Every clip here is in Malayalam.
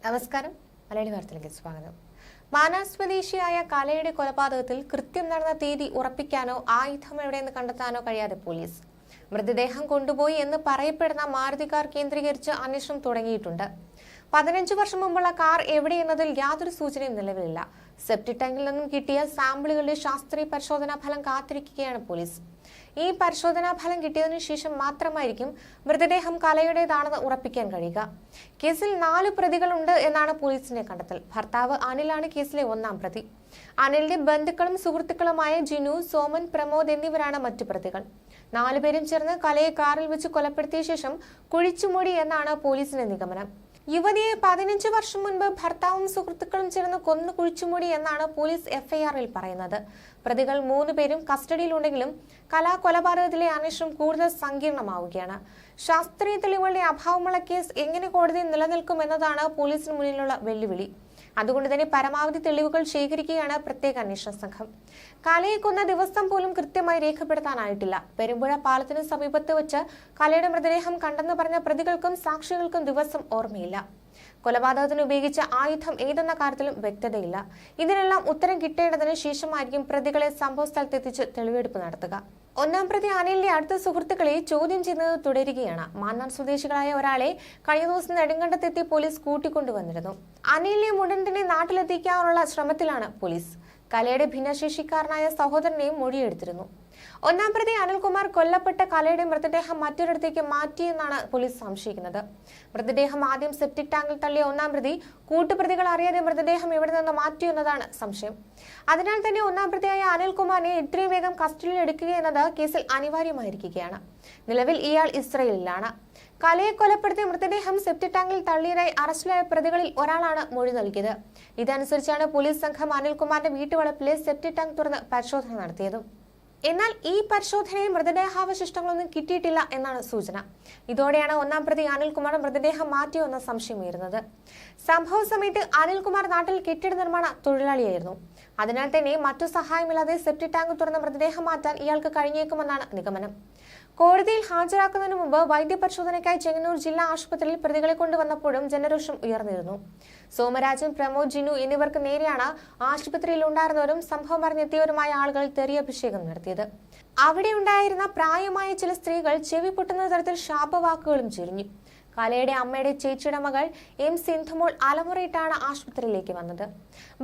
നമസ്കാരം. മലയാളി വാർത്തയിലേക്ക് സ്വാഗതം. മാനാസ് സ്വദേശിയായ കലയുടെ കൊലപാതകത്തിൽ കൃത്യം നടന്ന തീയതി ഉറപ്പിക്കാനോ ആയുധം എവിടെയെന്ന് കണ്ടെത്താനോ കഴിയാതെ പോലീസ്. മൃതദേഹം കൊണ്ടുപോയി എന്ന് പറയപ്പെടുന്ന മാരുതി കാർ കേന്ദ്രീകരിച്ച് അന്വേഷണം തുടങ്ങിയിട്ടുണ്ട്. 15 വർഷം മുമ്പുള്ള കാർ എവിടെയെന്നതിൽ യാതൊരു സൂചനയും നിലവിലില്ല. സെപ്റ്റിക് ടാങ്കിൽ നിന്നും കിട്ടിയ സാമ്പിളുകളുടെ ശാസ്ത്രീയ പരിശോധനാ ഫലം കാത്തിരിക്കുകയാണ് പോലീസ്. ഈ പരിശോധനാ ഫലം കിട്ടിയതിനു ശേഷം മാത്രമായിരിക്കും മൃതദേഹം കലയുടേതാണെന്ന് ഉറപ്പിക്കാൻ കഴിയുക. കേസിൽ 4 പ്രതികളുണ്ട് എന്നാണ് പോലീസിന്റെ കണ്ടെത്തൽ. ഭർത്താവ് അനിലാണ് കേസിലെ 1-ാം പ്രതി. അനിലിന്റെ ബന്ധുക്കളും സുഹൃത്തുക്കളുമായ ജിനു, സോമൻ, പ്രമോദ് എന്നിവരാണ് മറ്റു പ്രതികൾ. 4 പേരും ചേർന്ന് കലയെ കാറിൽ വെച്ച് കൊലപ്പെടുത്തിയ ശേഷം കുഴിച്ചുമൂടി എന്നാണ് പോലീസിന്റെ നിഗമനം. യുവതിയെ 15 വർഷം മുൻപ് ഭർത്താവും സുഹൃത്തുക്കളും ചേർന്ന് കൊന്നു കുഴിച്ചുമൂടി എന്നാണ് പോലീസ് എഫ്ഐആറിൽ പറയുന്നത്. പ്രതികൾ 3 പേരും കസ്റ്റഡിയിലുണ്ടെങ്കിലും കൊലപാതകത്തിലെ അന്വേഷണം കൂടുതൽ സങ്കീർണമാവുകയാണ്. ശാസ്ത്രീയ തെളിവുകളുടെ അഭാവമുള്ള കേസ് എങ്ങനെ കോടതിയിൽ നിലനിൽക്കുമെന്നതാണ് പോലീസിന് മുന്നിലുള്ള വെല്ലുവിളി. അതുകൊണ്ട് തന്നെ പരമാവധി തെളിവുകൾ ശേഖരിക്കുകയാണ് പ്രത്യേക അന്വേഷണ സംഘം. കലയെ കൊന്ന ദിവസം പോലും കൃത്യമായി രേഖപ്പെടുത്താനായിട്ടില്ല. പെരുമ്പുഴ പാലത്തിന് സമീപത്ത് വെച്ച് കലയുടെ മൃതദേഹം കണ്ടെന്ന് പറഞ്ഞ പ്രതികൾക്കും സാക്ഷികൾക്കും ദിവസം ഓർമ്മയില്ല. കൊലപാതകത്തിന് ഉപയോഗിച്ച ആയുധം ഏതെന്ന കാര്യത്തിലും വ്യക്തതയില്ല. ഇതിനെല്ലാം ഉത്തരം കിട്ടേണ്ടതിന് ശേഷമായിരിക്കും പ്രതികളെ സംഭവ സ്ഥലത്തെത്തിച്ച് തെളിവെടുപ്പ് നടത്തുക. 1-ാം പ്രതി അനിലിന്റെ അടുത്ത സുഹൃത്തുക്കളെ ചോദ്യം ചെയ്യുന്നത് തുടരുകയാണ്. മാന്നാർ സ്വദേശികളായ ഒരാളെ കഴിഞ്ഞ ദിവസം നെടുങ്കണ്ടത്തെത്തി പോലീസ് കൂട്ടിക്കൊണ്ടുവന്നിരുന്നു. അനിലിനെ ഉടൻ തന്നെ നാട്ടിലെത്തിക്കാനുള്ള ശ്രമത്തിലാണ് പോലീസ്. കലയുടെ ഭിന്നശേഷിക്കാരനായ സഹോദരനെയും മൊഴിയെടുത്തിരുന്നു. 1-ാം പ്രതി അനിൽകുമാർ കൊല്ലപ്പെട്ട കലയുടെ മൃതദേഹം മറ്റൊരിടത്തേക്ക് മാറ്റിയെന്നാണ് പോലീസ് സംശയിക്കുന്നത്. മൃതദേഹം ആദ്യം സെപ്റ്റിക് ടാങ്കിൽ തള്ളിയ 1-ാം പ്രതി കൂട്ടുപ്രതികൾ അറിയാതെ മൃതദേഹം ഇവിടെ നിന്ന് മാറ്റിയെന്നതാണ് സംശയം. അതിനാൽ തന്നെ 1-ാം പ്രതിയായ അനിൽകുമാറിനെ എത്രയും വേഗം കസ്റ്റഡിയിൽ എടുക്കുക എന്നത് കേസിൽ അനിവാര്യമായിരിക്കുകയാണ്. നിലവിൽ ഇയാൾ ഇസ്രയേലിലാണ്. കലയെ കൊലപ്പെടുത്തിയ മൃതദേഹം സെപ്റ്റിക് ടാങ്കിൽ തള്ളിയതായി അറസ്റ്റിലായ പ്രതികളിൽ ഒരാളാണ് മൊഴി നൽകിയത്. ഇതനുസരിച്ചാണ് പോലീസ് സംഘം അനിൽകുമാറിന്റെ വീട്ടുവളപ്പിലെ സെപ്റ്റിക് ടാങ്ക് തുറന്ന് പരിശോധന നടത്തിയത്. എന്നാൽ ഈ പരിശോധനയിൽ മൃതദേഹാവശിഷ്ടങ്ങളൊന്നും കിട്ടിയിട്ടില്ല എന്നാണ് സൂചന. ഇതോടെയാണ് 1-ാം പ്രതി അനിൽകുമാർ മൃതദേഹം മാറ്റിയെന്ന സംശയമുയരുന്നത്. സംഭവ സമയത്ത് അനിൽകുമാർ നാട്ടിൽ കെട്ടിട നിർമ്മാണ തൊഴിലാളിയായിരുന്നു. അതിനാൽ തന്നെ മറ്റു സഹായമില്ലാതെ സെപ്റ്റിക് ടാങ്ക് തുറന്ന മൃതദേഹം മാറ്റാൻ ഇയാൾക്ക് കഴിഞ്ഞേക്കുമെന്നാണ് നിഗമനം. കോടതിയിൽ ഹാജരാക്കുന്നതിന് മുമ്പ് വൈദ്യപരിശോധനയ്ക്കായി ചെങ്ങന്നൂർ ജില്ലാ ആശുപത്രിയിൽ പ്രതികളെ കൊണ്ടുവന്നപ്പോഴും ജനരോഷം ഉയർന്നിരുന്നു. സോമരാജൻ, പ്രമോദ്, ജിനു എന്നിവർക്ക് നേരെയാണ് ആശുപത്രിയിൽ ഉണ്ടായിരുന്നവരും സംഭവം അറിഞ്ഞെത്തിയവരുമായ ആളുകൾ തെറിയഭിഷേകം നടത്തിയത്. അവിടെ ഉണ്ടായിരുന്ന പ്രായമായ ചില സ്ത്രീകൾ ചെവി പൊട്ടുന്ന തരത്തിൽ ശാപവാക്കുകളും ചൊരിഞ്ഞു. കലയുടെ അമ്മയുടെ ചേച്ചിയുടെ മകൾ എം സിന്ധുമോൾ അലമുറയിട്ടാണ് ആശുപത്രിയിലേക്ക് വന്നത്.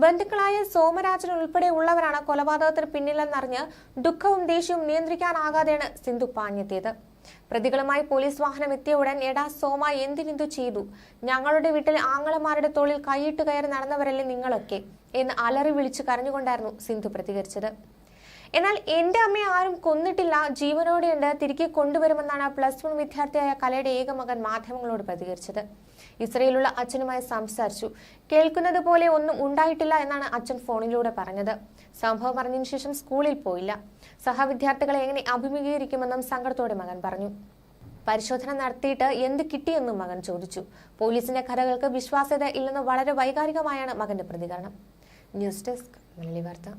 ബന്ധുക്കളായ സോമരാജൻ ഉൾപ്പെടെ ഉള്ളവരാണ് കൊലപാതകത്തിന് പിന്നിലെന്നറിഞ്ഞ് ദുഃഖവും ദേഷ്യവും നിയന്ത്രിക്കാനാകാതെയാണ് സിന്ധു പാഞ്ഞെത്തിയത്. പ്രതികളുമായി പോലീസ് വാഹനം എത്തിയ ഉടൻ എടാ സോമ എന്തിനെന്തു ചെയ്തു, ഞങ്ങളുടെ വീട്ടിൽ ആങ്ങളമാരുടെ തോളിൽ കൈയിട്ട് കയറി നടന്നവരല്ലേ നിങ്ങളൊക്കെ എന്ന് അലറി വിളിച്ച് കരഞ്ഞുകൊണ്ടായിരുന്നു സിന്ധു പ്രതികരിച്ചത്. എന്നാൽ എന്റെ അമ്മയെ ആരും കൊന്നിട്ടില്ല, ജീവനോടെയുണ്ട്, തിരികെ കൊണ്ടുവരുമെന്നാണ് +1 വിദ്യാർത്ഥിയായ കലയുടെ ഏക മകൻ മാധ്യമങ്ങളോട് പ്രതികരിച്ചത്. ഇസ്രയേലുള്ള അച്ഛനുമായി സംസാരിച്ചു. കേൾക്കുന്നത് പോലെ ഒന്നും ഉണ്ടായിട്ടില്ല എന്നാണ് അച്ഛൻ ഫോണിലൂടെ പറഞ്ഞത്. സംഭവം അറിഞ്ഞതിനു ശേഷം സ്കൂളിൽ പോയില്ല. സഹവിദ്യാർത്ഥികളെ എങ്ങനെ അഭിമുഖീകരിക്കുമെന്നും സങ്കടത്തോടെ മകൻ പറഞ്ഞു. പരിശോധന നടത്തിയിട്ട് എന്ത് കിട്ടിയെന്നും മകൻ ചോദിച്ചു. പോലീസിന്റെ കഥകൾക്ക് വിശ്വാസ്യത ഇല്ലെന്ന് വളരെ വൈകാരികമായാണ് മകന്റെ പ്രതികരണം. ന്യൂസ് ഡെസ്ക് മലയാളി വാർത്ത.